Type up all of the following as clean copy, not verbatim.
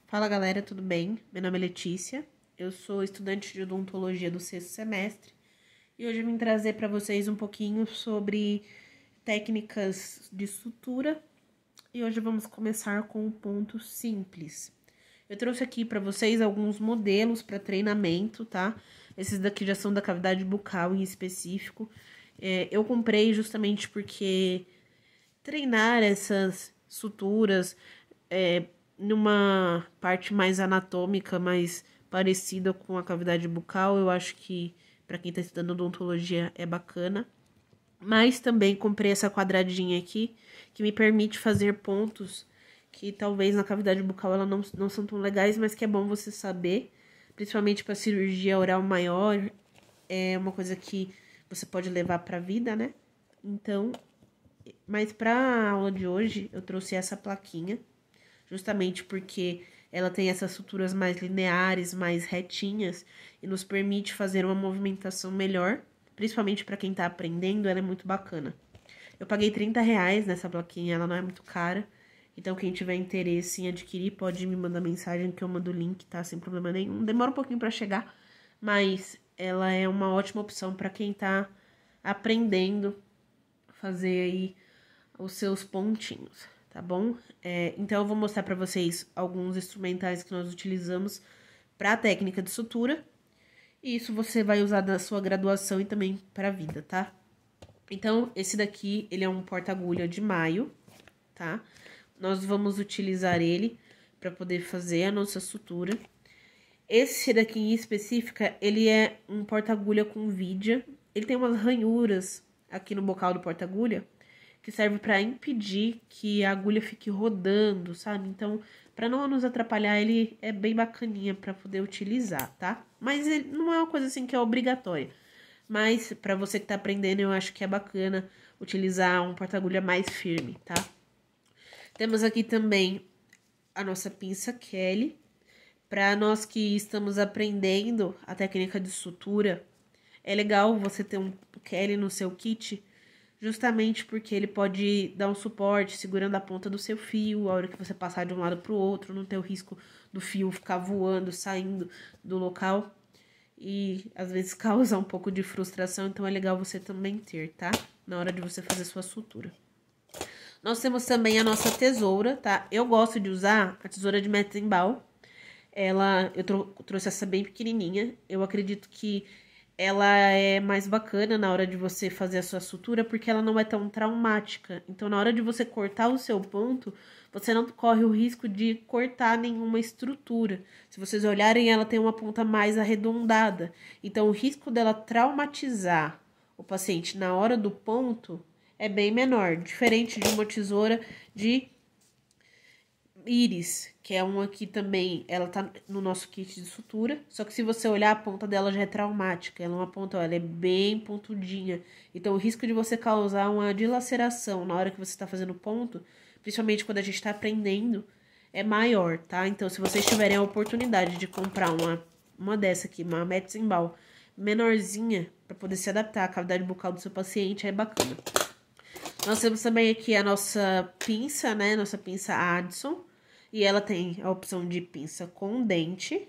Fala galera, tudo bem? Meu nome é Letícia, eu sou estudante de odontologia do 6º semestre e hoje eu vim trazer para vocês um pouquinho sobre técnicas de sutura e hoje vamos começar com um ponto simples. Eu trouxe aqui para vocês alguns modelos para treinamento, tá? Esses daqui já são da cavidade bucal em específico. Eu comprei justamente porque treinar essas suturas numa parte mais anatômica, mais parecida com a cavidade bucal, eu acho que para quem está estudando odontologia é bacana. Mas também comprei essa quadradinha aqui, que me permite fazer pontos que talvez na cavidade bucal ela não são tão legais, mas que é bom você saber, principalmente para cirurgia oral maior, é uma coisa que você pode levar para a vida, né? Então, mas para a aula de hoje, eu trouxe essa plaquinha, justamente porque ela tem essas suturas mais lineares, mais retinhas, e nos permite fazer uma movimentação melhor, principalmente para quem está aprendendo, ela é muito bacana. Eu paguei R$30 nessa plaquinha, ela não é muito cara, então quem tiver interesse em adquirir pode me mandar mensagem que eu mando o link, tá? Sem problema nenhum. Demora um pouquinho para chegar, mas ela é uma ótima opção para quem está aprendendo a fazer aí os seus pontinhos, tá bom? Então eu vou mostrar para vocês alguns instrumentais que nós utilizamos para a técnica de sutura. E isso você vai usar na sua graduação e também para a vida, tá? Então, esse daqui, ele é um porta-agulha de maio, tá? Nós vamos utilizar ele para poder fazer a nossa sutura. Esse daqui em específica, ele é um porta-agulha com vidia. Ele tem umas ranhuras aqui no bocal do porta-agulha, que serve para impedir que a agulha fique rodando, sabe? Então, para não nos atrapalhar, ele é bem bacaninha para poder utilizar, tá? Mas ele não é uma coisa assim que é obrigatória. Mas para você que tá aprendendo, eu acho que é bacana utilizar um porta-agulha mais firme, tá? Temos aqui também a nossa pinça Kelly. Para nós que estamos aprendendo a técnica de sutura, é legal você ter um Kelly no seu kit, justamente porque ele pode dar um suporte segurando a ponta do seu fio, a hora que você passar de um lado para o outro, não ter o risco do fio ficar voando, saindo do local e às vezes causa um pouco de frustração, então é legal você também ter, tá? Na hora de você fazer sua sutura. Nós temos também a nossa tesoura, tá? Eu gosto de usar a tesoura de Metzenbaum. Eu trouxe essa bem pequenininha. Eu acredito que ela é mais bacana na hora de você fazer a sua sutura, porque ela não é tão traumática. Então, na hora de você cortar o seu ponto, você não corre o risco de cortar nenhuma estrutura. Se vocês olharem, ela tem uma ponta mais arredondada. Então, o risco dela traumatizar o paciente na hora do ponto é bem menor, diferente de uma tesoura de íris, que é uma que também, ela tá no nosso kit de sutura, só que se você olhar, a ponta dela já é traumática, ela é uma ponta, ela é bem pontudinha, então o risco de você causar uma dilaceração na hora que você está fazendo ponto, principalmente quando a gente está aprendendo, é maior, tá? Então, se vocês tiverem a oportunidade de comprar uma dessa aqui, uma Metzenbaum menorzinha, para poder se adaptar à cavidade bucal do seu paciente, é bacana. Nós temos também aqui a nossa pinça, né? Nossa pinça Addison. E ela tem a opção de pinça com dente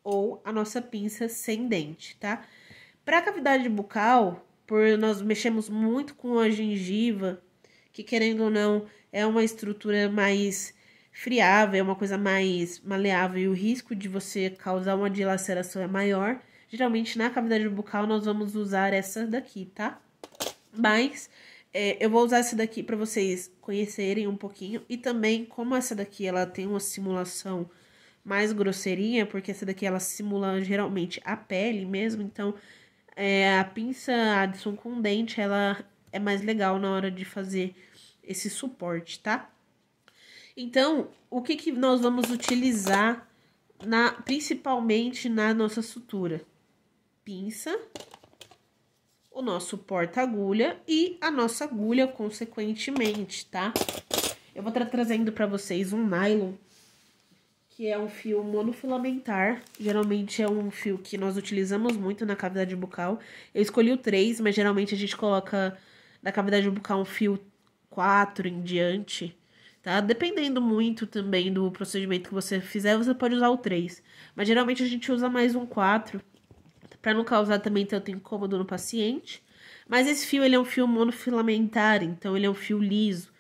ou a nossa pinça sem dente, tá? Para a cavidade bucal, por nós mexemos muito com a gengiva, que querendo ou não, é uma estrutura mais friável, é uma coisa mais maleável e o risco de você causar uma dilaceração é maior. Geralmente, na cavidade bucal, nós vamos usar essa daqui, tá? Mas eu vou usar essa daqui para vocês conhecerem um pouquinho. E também, como essa daqui ela tem uma simulação mais grosseirinha, porque essa daqui ela simula geralmente a pele mesmo. Então, a pinça Addison com dente, ela é mais legal na hora de fazer esse suporte, tá? Então, o que nós vamos utilizar principalmente na nossa sutura? Pinça, o nosso porta-agulha e a nossa agulha, consequentemente, tá? Eu vou estar trazendo para vocês um nylon, que é um fio monofilamentar. Geralmente é um fio que nós utilizamos muito na cavidade bucal. Eu escolhi o 3, mas geralmente a gente coloca na cavidade bucal um fio 4 em diante, tá? Dependendo muito também do procedimento que você fizer, você pode usar o 3. Mas geralmente a gente usa mais um 4, para não causar também tanto incômodo no paciente. Mas esse fio, ele é um fio monofilamentar, então ele é um fio liso.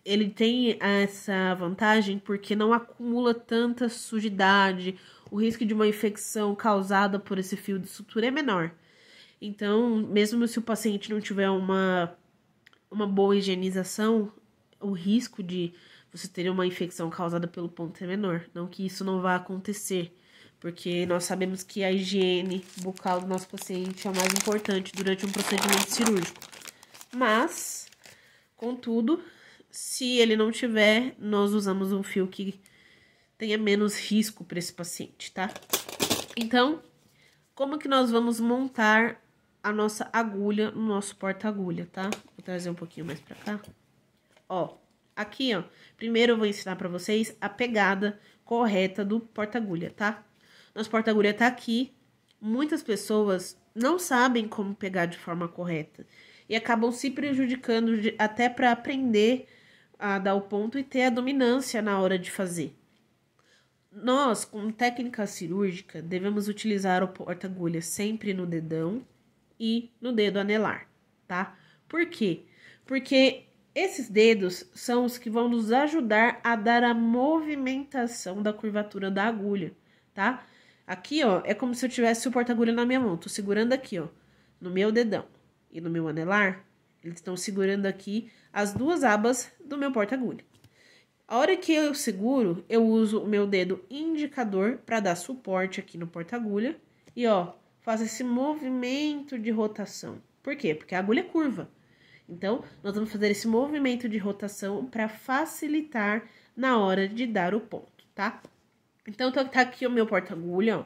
Ele tem essa vantagem porque não acumula tanta sujidade, o risco de uma infecção causada por esse fio de sutura é menor. Então, mesmo se o paciente não tiver uma boa higienização, o risco de você ter uma infecção causada pelo ponto é menor. Não que isso não vá acontecer, porque nós sabemos que a higiene bucal do nosso paciente é o mais importante durante um procedimento cirúrgico. Mas, contudo, se ele não tiver, nós usamos um fio que tenha menos risco para esse paciente, tá? Então, como que nós vamos montar a nossa agulha no nosso porta-agulha, tá? Vou trazer um pouquinho mais pra cá. Ó, aqui, ó, primeiro eu vou ensinar pra vocês a pegada correta do porta-agulha, tá? Nosso porta-agulha tá aqui. Muitas pessoas não sabem como pegar de forma correta e acabam se prejudicando até para aprender a dar o ponto e ter a dominância na hora de fazer. Nós, com técnica cirúrgica, devemos utilizar o porta-agulha sempre no dedão e no dedo anelar, tá? Por quê? Porque esses dedos são os que vão nos ajudar a dar a movimentação da curvatura da agulha, tá? Aqui, ó, é como se eu tivesse o porta-agulha na minha mão. Tô segurando aqui, ó, no meu dedão e no meu anelar. Eles estão segurando aqui as duas abas do meu porta-agulha. A hora que eu seguro, eu uso o meu dedo indicador para dar suporte aqui no porta-agulha. E, ó, faço esse movimento de rotação. Por quê? Porque a agulha é curva. Então, nós vamos fazer esse movimento de rotação para facilitar na hora de dar o ponto, tá? Então, tá aqui o meu porta-agulha, ó.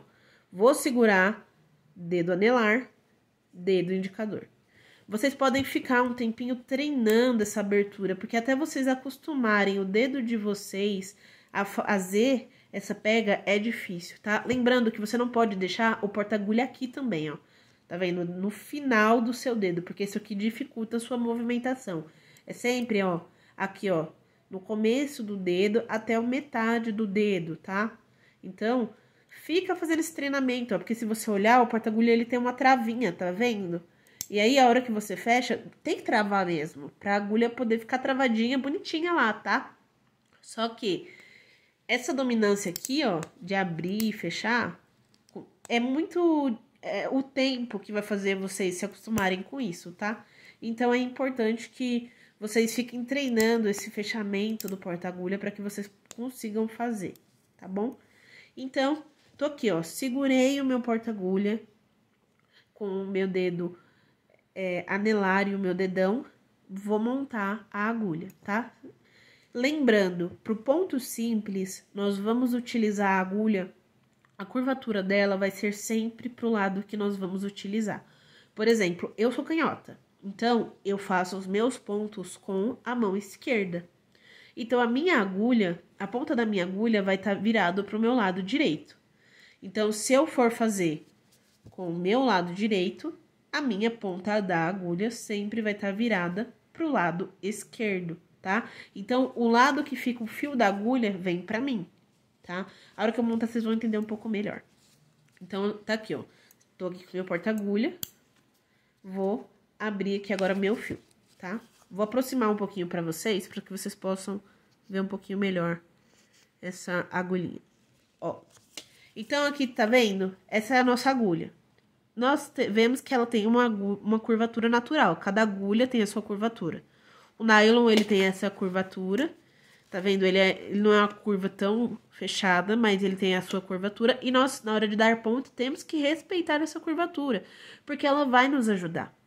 Vou segurar dedo anelar, dedo indicador. Vocês podem ficar um tempinho treinando essa abertura, porque até vocês acostumarem o dedo de vocês a fazer essa pega é difícil, tá? Lembrando que você não pode deixar o porta-agulha aqui também, ó. Tá vendo? No final do seu dedo, porque isso aqui dificulta a sua movimentação. É sempre, ó, aqui, ó, no começo do dedo até a metade do dedo, tá? Então, fica fazendo esse treinamento, ó, porque se você olhar, o porta-agulha ele tem uma travinha, tá vendo? E aí, a hora que você fecha, tem que travar mesmo, pra agulha poder ficar travadinha, bonitinha lá, tá? Só que essa dominância aqui, ó, de abrir e fechar, é muito o tempo que vai fazer vocês se acostumarem com isso, tá? Então, é importante que vocês fiquem treinando esse fechamento do porta-agulha para que vocês consigam fazer, tá bom? Então, tô aqui, ó, segurei o meu porta-agulha com o meu dedo anelar e o meu dedão, vou montar a agulha, tá? Lembrando, pro ponto simples, nós vamos utilizar a agulha, a curvatura dela vai ser sempre pro lado que nós vamos utilizar. Por exemplo, eu sou canhota, então eu faço os meus pontos com a mão esquerda. Então, a minha agulha, a ponta da minha agulha vai estar virado pro meu lado direito. Então, se eu for fazer com o meu lado direito, a minha ponta da agulha sempre vai estar virada pro lado esquerdo, tá? Então, o lado que fica o fio da agulha vem pra mim, tá? A hora que eu montar, vocês vão entender um pouco melhor. Então, tá aqui, ó. Tô aqui com o meu porta-agulha. Vou abrir aqui agora meu fio, tá? Vou aproximar um pouquinho pra vocês, para que vocês possam ver um pouquinho melhor essa agulhinha. Ó. Então, aqui, tá vendo? Essa é a nossa agulha. Nós vemos que ela tem uma curvatura natural. Cada agulha tem a sua curvatura. O nylon, ele tem essa curvatura. Tá vendo? Ele não é uma curva tão fechada, mas ele tem a sua curvatura. E nós, na hora de dar ponto, temos que respeitar essa curvatura. Porque ela vai nos ajudar.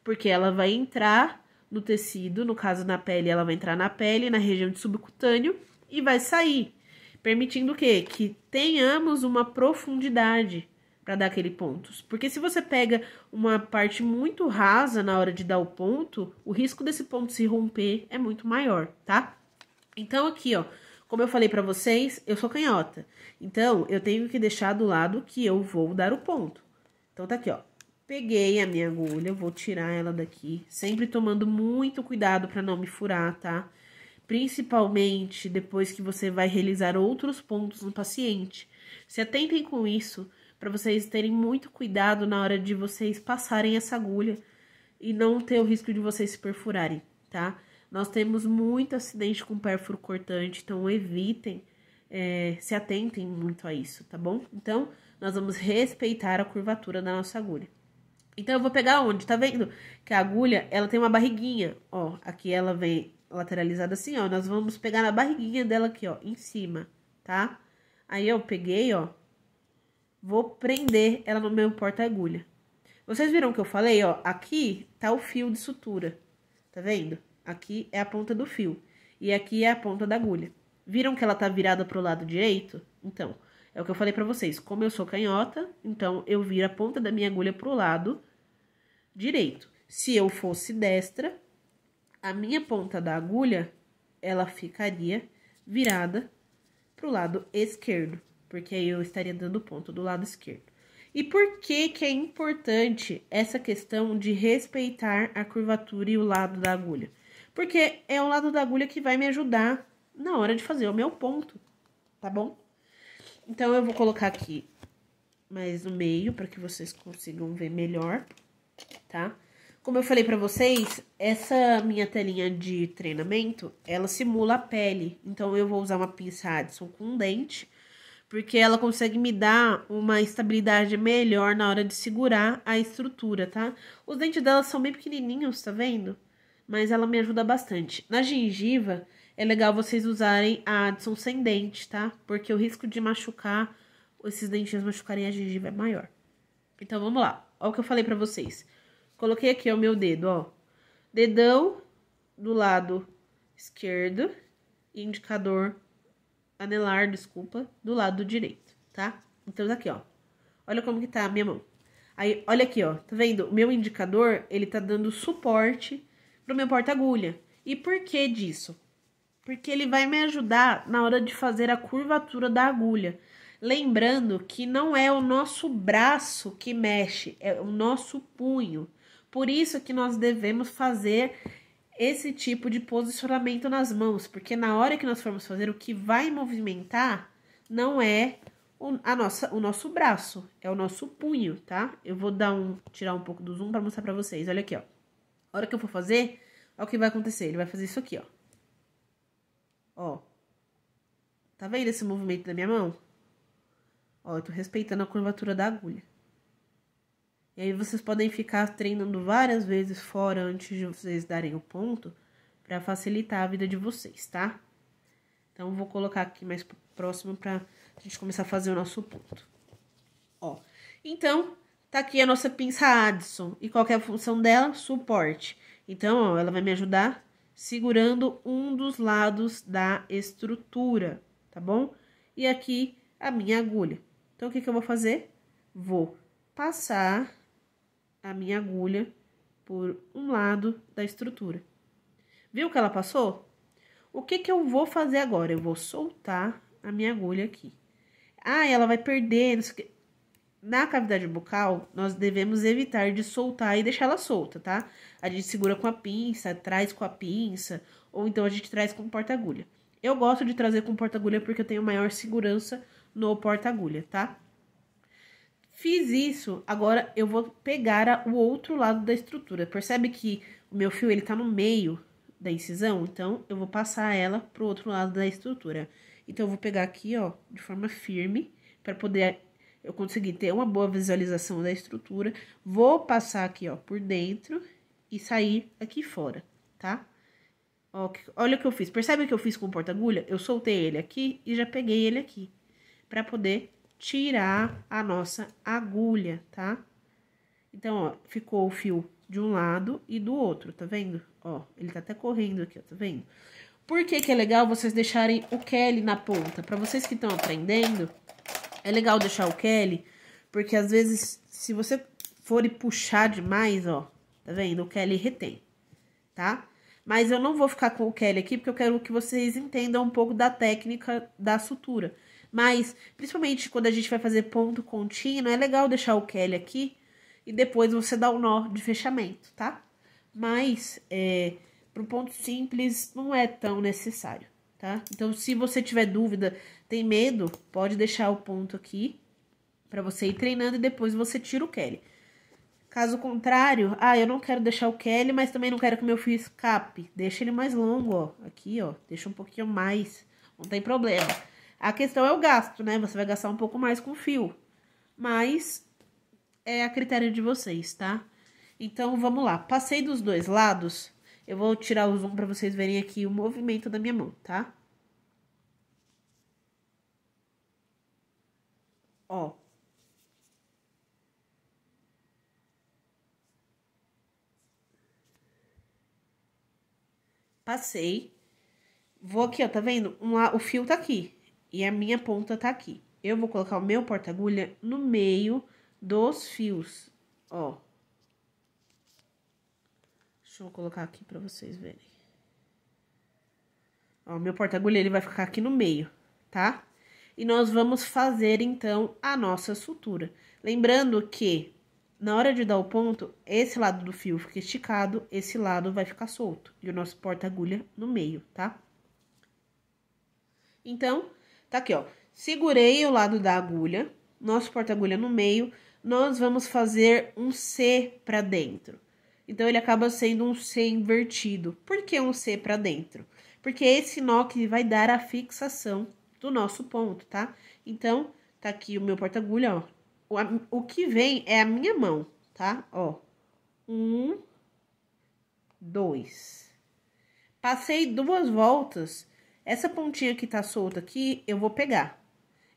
Porque ela vai entrar no tecido, no caso na pele, ela vai entrar na pele, na região de subcutâneo, e vai sair. Permitindo o quê? Que tenhamos uma profundidade para dar aquele ponto. Porque se você pega uma parte muito rasa na hora de dar o ponto, o risco desse ponto se romper é muito maior, tá? Então, aqui, ó, como eu falei para vocês, eu sou canhota. Então, eu tenho que deixar do lado que eu vou dar o ponto. Então, tá aqui, ó. Peguei a minha agulha, vou tirar ela daqui, sempre tomando muito cuidado para não me furar, tá? principalmente depois que você vai realizar outros pontos no paciente. Se atentem com isso, para vocês terem muito cuidado na hora de vocês passarem essa agulha e não ter o risco de vocês se perfurarem, tá? Nós temos muito acidente com pérfuro cortante, então evitem, se atentem muito a isso, tá bom? Então, nós vamos respeitar a curvatura da nossa agulha. Então, eu vou pegar onde? Tá vendo que a agulha, ela tem uma barriguinha, ó. Aqui ela vem lateralizada assim, ó. Nós vamos pegar na barriguinha dela aqui, ó, em cima, tá? Aí, eu peguei, ó. Vou prender ela no meu porta-agulha. Vocês viram que eu falei, ó? Aqui tá o fio de sutura, tá vendo? Aqui é a ponta do fio. E aqui é a ponta da agulha. Viram que ela tá virada pro lado direito? Então, é o que eu falei pra vocês. Como eu sou canhota, então eu viro a ponta da minha agulha pro lado direito. Se eu fosse destra, a minha ponta da agulha, ela ficaria virada pro lado esquerdo. Porque aí eu estaria dando ponto do lado esquerdo. E por que que é importante essa questão de respeitar a curvatura e o lado da agulha? Porque é o lado da agulha que vai me ajudar na hora de fazer o meu ponto, tá bom? Então, eu vou colocar aqui mais no meio, para que vocês consigam ver melhor, tá? Como eu falei pra vocês, essa minha telinha de treinamento, ela simula a pele. Então, eu vou usar uma pinça Adson com um dente, porque ela consegue me dar uma estabilidade melhor na hora de segurar a estrutura, tá? Os dentes dela são bem pequenininhos, tá vendo? Mas ela me ajuda bastante. Na gengiva, é legal vocês usarem a Adson sem dente, tá? Porque o risco de machucar, esses dentinhos machucarem a gengiva é maior. Então, vamos lá. Olha o que eu falei pra vocês. Coloquei aqui o meu dedo, ó. Dedão do lado esquerdo e indicador anelar, desculpa, do lado direito, tá? Então, aqui, ó. Olha como que tá a minha mão. Aí, olha aqui, ó. Tá vendo? O meu indicador, ele tá dando suporte pro meu porta-agulha. E por que disso? Porque ele vai me ajudar na hora de fazer a curvatura da agulha. Lembrando que não é o nosso braço que mexe, é o nosso punho. Por isso que nós devemos fazer esse tipo de posicionamento nas mãos. Porque na hora que nós formos fazer, o que vai movimentar não é o nosso braço, é o nosso punho, tá? Eu vou tirar um pouco do zoom para mostrar para vocês. Olha aqui, ó. A hora que eu for fazer, olha o que vai acontecer. Ele vai fazer isso aqui, ó. Ó. Tá vendo esse movimento da minha mão? Ó, eu tô respeitando a curvatura da agulha. E aí vocês podem ficar treinando várias vezes fora antes de vocês darem o ponto, pra facilitar a vida de vocês, tá? Então, vou colocar aqui mais próximo pra gente começar a fazer o nosso ponto. Ó, então, tá aqui a nossa pinça Adson. E qual que é a função dela? Suporte. Então, ó, ela vai me ajudar segurando um dos lados da estrutura, tá bom? E aqui a minha agulha. Então, o que que eu vou fazer? Vou passar a minha agulha por um lado da estrutura. Viu que ela passou? O que que eu vou fazer agora? Eu vou soltar a minha agulha aqui. Ah, ela vai perder, não sei o que. Na cavidade bucal, nós devemos evitar de soltar e deixar ela solta, tá? A gente segura com a pinça, traz com a pinça, ou então a gente traz com o porta-agulha. Eu gosto de trazer com o porta-agulha porque eu tenho maior segurança no porta-agulha, tá? Fiz isso, agora eu vou pegar o outro lado da estrutura. Percebe que o meu fio, ele tá no meio da incisão? Então, eu vou passar ela pro outro lado da estrutura. Então, eu vou pegar aqui, ó, de forma firme, para poder eu conseguir ter uma boa visualização da estrutura. Vou passar aqui, ó, por dentro e sair aqui fora, tá? Ó, olha o que eu fiz. Percebe o que eu fiz com o porta-agulha? Eu soltei ele aqui e já peguei ele aqui, para poder tirar a nossa agulha, tá? Então, ó, ficou o fio de um lado e do outro, tá vendo? Ó, ele tá até correndo aqui, ó, tá vendo? Por que que é legal vocês deixarem o Kelly na ponta? Pra vocês que estão aprendendo, é legal deixar o Kelly, porque às vezes, se você for puxar demais, ó, tá vendo? O Kelly retém, tá? Mas eu não vou ficar com o Kelly aqui, porque eu quero que vocês entendam um pouco da técnica da sutura. Mas, principalmente quando a gente vai fazer ponto contínuo, é legal deixar o Kelly aqui e depois você dá o nó de fechamento, tá? Mas, Pro ponto simples, não é tão necessário, tá? Então, se você tiver dúvida, tem medo, pode deixar o ponto aqui pra você ir treinando e depois você tira o Kelly. Caso contrário, eu não quero deixar o Kelly, mas também não quero que meu fio escape. Deixa ele mais longo, ó. Aqui, ó. Deixa um pouquinho mais. Não tem problema. A questão é o gasto, né? Você vai gastar um pouco mais com o fio. Mas é a critério de vocês, tá? Então, vamos lá. Passei dos dois lados. Eu vou tirar o zoom pra vocês verem aqui o movimento da minha mão, tá? Ó. Passei. Vou aqui, ó, tá vendo? O fio tá aqui e a minha ponta tá aqui. Eu vou colocar o meu porta-agulha no meio dos fios, ó. Deixa eu colocar aqui pra vocês verem. Ó, o meu porta-agulha, ele vai ficar aqui no meio, tá? E nós vamos fazer, então, a nossa sutura. Lembrando que, na hora de dar o ponto, esse lado do fio fica esticado, esse lado vai ficar solto. E o nosso porta-agulha no meio, tá? Então, tá aqui, ó. Segurei o lado da agulha, nosso porta-agulha no meio, nós vamos fazer um C pra dentro. Então, ele acaba sendo um C invertido. Por que um C pra dentro? Porque é esse nó que vai dar a fixação do nosso ponto, tá? Então, tá aqui o meu porta-agulha, ó. O que vem é a minha mão, tá? Ó. 1, 2. Passei 2 voltas. Essa pontinha que tá solta aqui, eu vou pegar.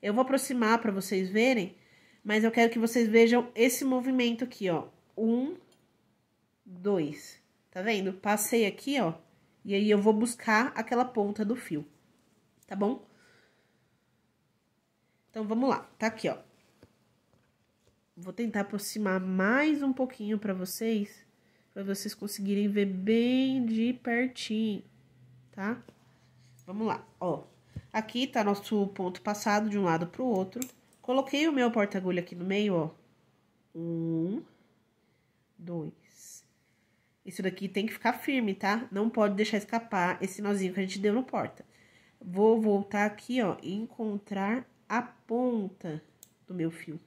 Eu vou aproximar pra vocês verem, mas eu quero que vocês vejam esse movimento aqui, ó. 1, 2. Tá vendo? Passei aqui, ó, e aí eu vou buscar aquela ponta do fio, tá bom? Então, vamos lá. Tá aqui, ó. Vou tentar aproximar mais um pouquinho pra vocês conseguirem ver bem de pertinho, tá? Vamos lá, ó. Aqui tá nosso ponto passado de um lado pro outro. Coloquei o meu porta-agulha aqui no meio, ó. 1, 2. Isso daqui tem que ficar firme, tá? Não pode deixar escapar esse nozinho que a gente deu no porta. Vou voltar aqui, ó, e encontrar a ponta do meu fio.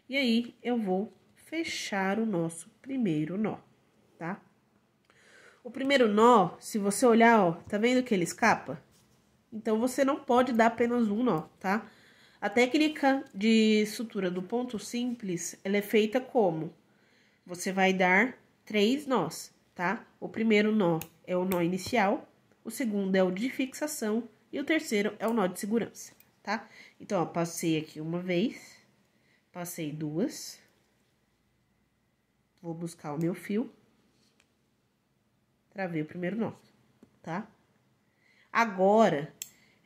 E aí, eu vou fechar o nosso primeiro nó, tá? O primeiro nó, se você olhar, ó, tá vendo que ele escapa? Então, você não pode dar apenas um nó, tá? A técnica de sutura do ponto simples, ela é feita como? Você vai dar 3 nós, tá? O primeiro nó é o nó inicial, o segundo é o de fixação e o terceiro é o nó de segurança, tá? Então, ó, passei aqui uma vez, passei 2, vou buscar o meu fio, travei o primeiro nó, tá? Agora,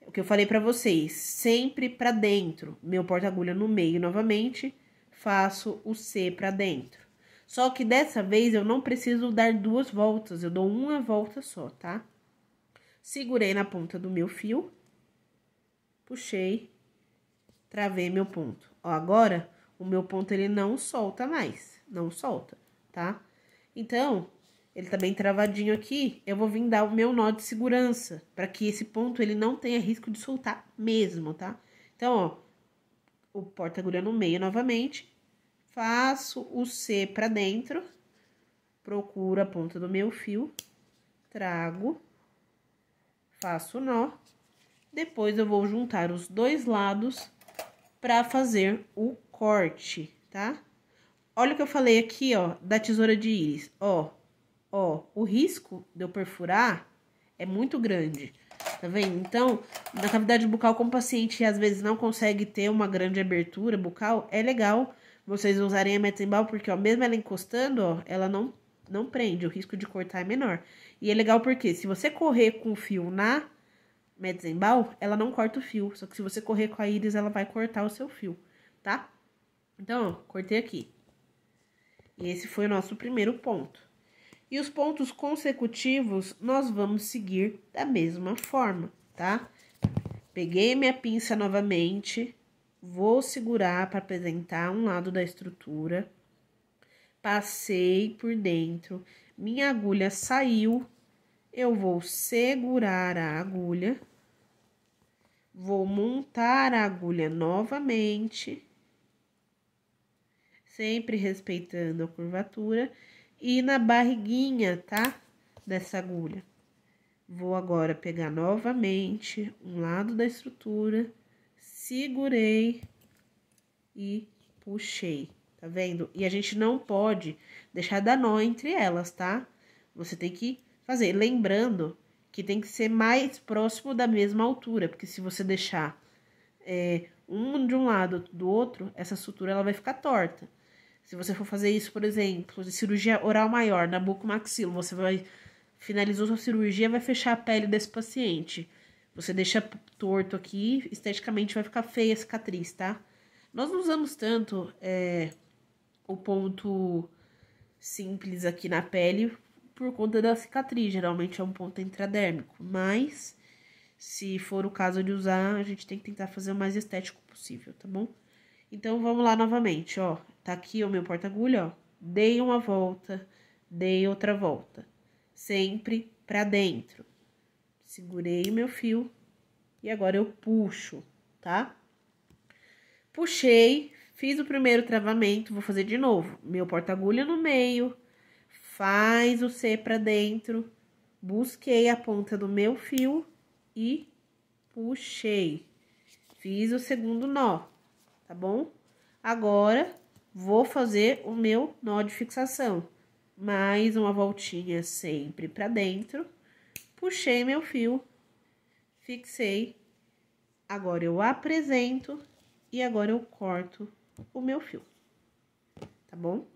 o que eu falei pra vocês, sempre pra dentro, meu porta-agulha no meio novamente, faço o C pra dentro. Só que dessa vez eu não preciso dar 2 voltas, eu dou uma volta só, tá? Segurei na ponta do meu fio, puxei, travei meu ponto. Ó, agora o meu ponto ele não solta mais, não solta, tá? Então, ele tá bem travadinho aqui, eu vou vir dar o meu nó de segurança, para que esse ponto ele não tenha risco de soltar mesmo, tá? Então, ó, o porta-agulha no meio novamente, faço o C pra dentro, procuro a ponta do meu fio, trago, faço o nó, depois eu vou juntar os dois lados pra fazer o corte, tá? Olha o que eu falei aqui, ó, da tesoura de íris, ó, o risco de eu perfurar é muito grande, tá vendo? Então, na cavidade bucal, como o paciente às vezes não consegue ter uma grande abertura bucal, é legal vocês usarem a Metzenbaum, porque, ó, mesmo ela encostando, ó, ela não prende, o risco de cortar é menor. E é legal porque, se você correr com o fio na Metzenbaum, ela não corta o fio, só que se você correr com a íris, ela vai cortar o seu fio, tá? Então, ó, cortei aqui. E esse foi o nosso primeiro ponto. E os pontos consecutivos, nós vamos seguir da mesma forma, tá? Peguei minha pinça novamente, vou segurar para apresentar um lado da estrutura, passei por dentro, minha agulha saiu, eu vou segurar a agulha, vou montar a agulha novamente, sempre respeitando a curvatura, e na barriguinha, tá? Dessa agulha. Vou agora pegar novamente um lado da estrutura, segurei e puxei, tá vendo? E a gente não pode deixar dar nó entre elas, tá? Você tem que fazer, lembrando que tem que ser mais próximo da mesma altura, porque se você deixar um de um lado do outro, essa sutura ela vai ficar torta. Se você for fazer isso, por exemplo, de cirurgia oral maior, na bucomaxilo, você vai finalizou sua cirurgia, vai fechar a pele desse paciente. Você deixa torto aqui, esteticamente vai ficar feia a cicatriz, tá? Nós não usamos tanto o ponto simples aqui na pele por conta da cicatriz, geralmente é um ponto intradérmico, mas se for o caso de usar, a gente tem que tentar fazer o mais estético possível, tá bom? Então, vamos lá novamente, ó. Tá aqui o meu porta-agulha, ó. Dei uma volta, dei outra volta. Sempre pra dentro. Segurei o meu fio e agora eu puxo, tá? Puxei, fiz o primeiro travamento, vou fazer de novo. Meu porta-agulha no meio, faz o C pra dentro, busquei a ponta do meu fio e puxei. Fiz o segundo nó, tá bom? Agora, vou fazer o meu nó de fixação. Mais uma voltinha sempre pra dentro. Puxei meu fio, fixei. Agora, eu apresento e agora eu corto o meu fio, tá bom?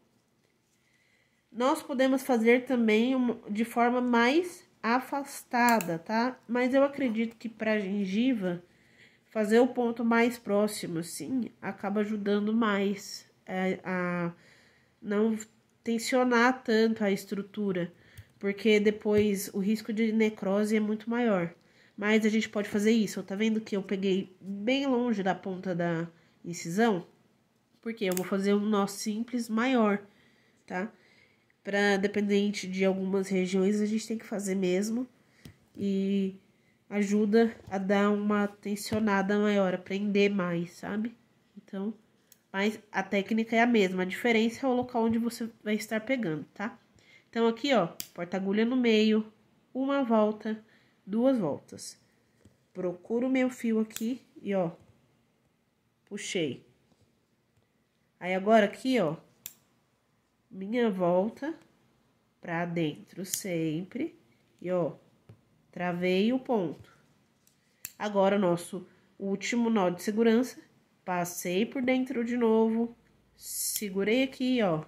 Nós podemos fazer também de forma mais afastada, tá? Mas eu acredito que pra gengiva, fazer o ponto mais próximo, assim, acaba ajudando mais a não tensionar tanto a estrutura, porque depois o risco de necrose é muito maior. Mas a gente pode fazer isso, tá vendo que eu peguei bem longe da ponta da incisão? Porque eu vou fazer um nó simples maior, tá? Dependente de algumas regiões, a gente tem que fazer mesmo. E ajuda a dar uma tensionada maior, a prender mais, sabe? Então, mas a técnica é a mesma, a diferença é o local onde você vai estar pegando, tá? Então, aqui, ó, porta-agulha no meio, uma volta, duas voltas. Procuro o meu fio aqui e, ó, puxei. Aí, agora aqui, ó, minha volta pra dentro sempre e, ó, travei o ponto. Agora, o nosso último nó de segurança, passei por dentro de novo, segurei aqui, ó,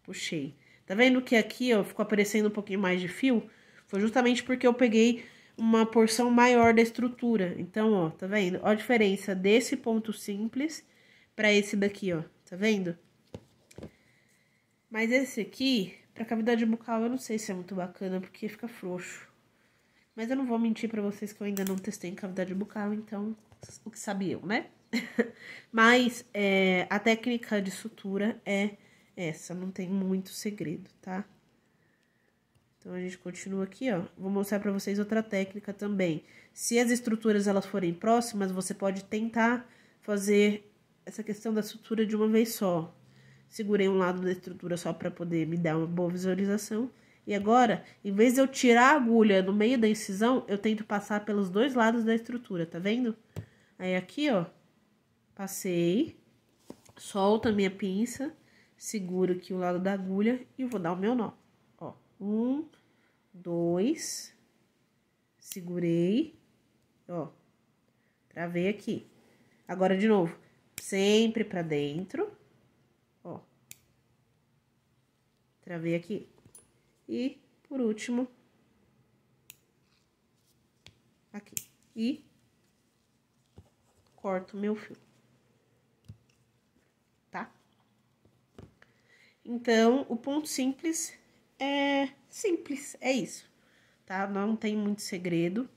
puxei. Tá vendo que aqui, ó, ficou aparecendo um pouquinho mais de fio? Foi justamente porque eu peguei uma porção maior da estrutura. Então, ó, tá vendo? Ó a diferença desse ponto simples pra esse daqui, ó, tá vendo? Mas esse aqui, pra cavidade bucal, eu não sei se é muito bacana, porque fica frouxo. Mas eu não vou mentir pra vocês que eu ainda não testei em cavidade bucal, então, o que sabe eu, né? Mas a técnica de sutura é essa, não tem muito segredo, tá? Então, a gente continua aqui, ó. Vou mostrar pra vocês outra técnica também. Se as estruturas, elas forem próximas, você pode tentar fazer essa questão da sutura de uma vez só. Segurei um lado da estrutura só pra poder me dar uma boa visualização. E agora, em vez de eu tirar a agulha no meio da incisão, eu tento passar pelos dois lados da estrutura, tá vendo? Aí, aqui, ó, passei, solto a minha pinça, seguro aqui o lado da agulha e vou dar o meu nó. Ó, 1, 2, segurei, ó, travei aqui. Agora, de novo, sempre pra dentro, ó, travei aqui. E, por último, aqui. E corto o meu fio. Tá? Então, o ponto simples, é isso, tá? Não tem muito segredo.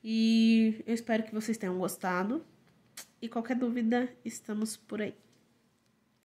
E eu espero que vocês tenham gostado. E qualquer dúvida, estamos por aí.